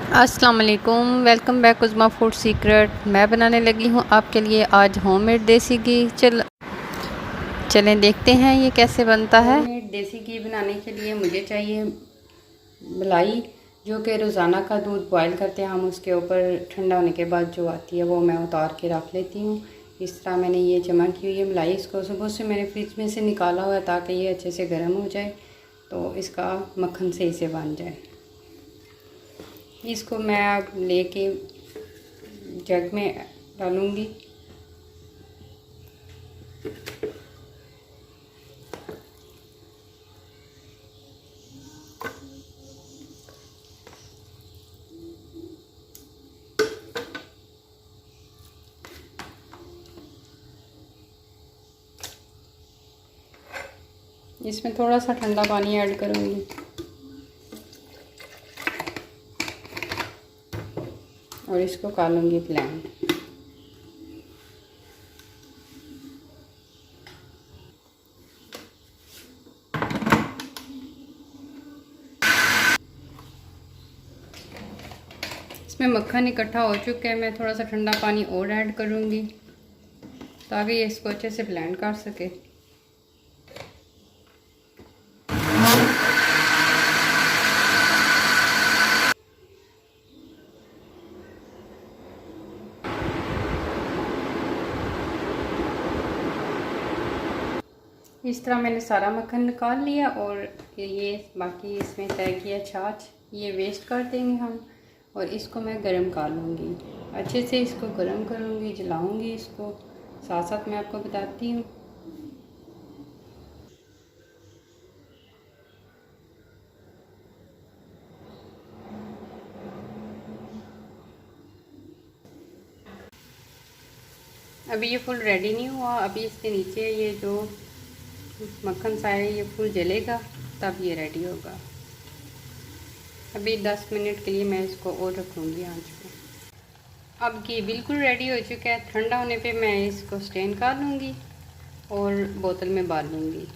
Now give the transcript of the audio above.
अस्सलाम वालेकुम, welcome back उज़मा food secret. मैं बनाने लगी हूँ आपके लिए आज होममेड देसी घी। चलें देखते हैं ये कैसे बनता है। होममेड देसी घी बनाने के लिए मुझे चाहिए मलाई, जो कि रोज़ाना का दूध बॉयल करते हैं हम, उसके ऊपर ठंडा होने के बाद जो आती है वो मैं उतार के रख लेती हूँ। इस तरह मैंने ये जमा की हुई है मलाई, इसको सुबह से मैंने फ्रिज में से निकाला हुआ है ताकि ये अच्छे से गर्म हो जाए तो इसका मक्खन सही से बन जाए। इसको मैं अब लेके जग में डालूँगी। इसमें थोड़ा सा ठंडा पानी ऐड करूँगी और इसको कर लूँगी ब्लेंड। इसमें मक्खन इकट्ठा हो चुका है, मैं थोड़ा सा ठंडा पानी और ऐड करूँगी ताकि ये इसको अच्छे से ब्लेंड कर सके। इस तरह मैंने सारा मक्खन निकाल लिया और ये बाकी इसमें तय किया छाछ, ये वेस्ट कर देंगे हम और इसको मैं गरम कर लूँगी। अच्छे से इसको गरम करूँगी, जलाऊँगी इसको, साथ साथ मैं आपको बताती हूँ। अभी ये फुल रेडी नहीं हुआ, अभी इसके नीचे ये जो मक्खन सा है ये फुल जलेगा तब ये रेडी होगा। अभी 10 मिनट के लिए मैं इसको और रखूँगी आंच पे। अब घी बिल्कुल रेडी हो चुका है, ठंडा होने पे मैं इसको स्ट्रेन कर लूँगी और बोतल में डाल लूँगी।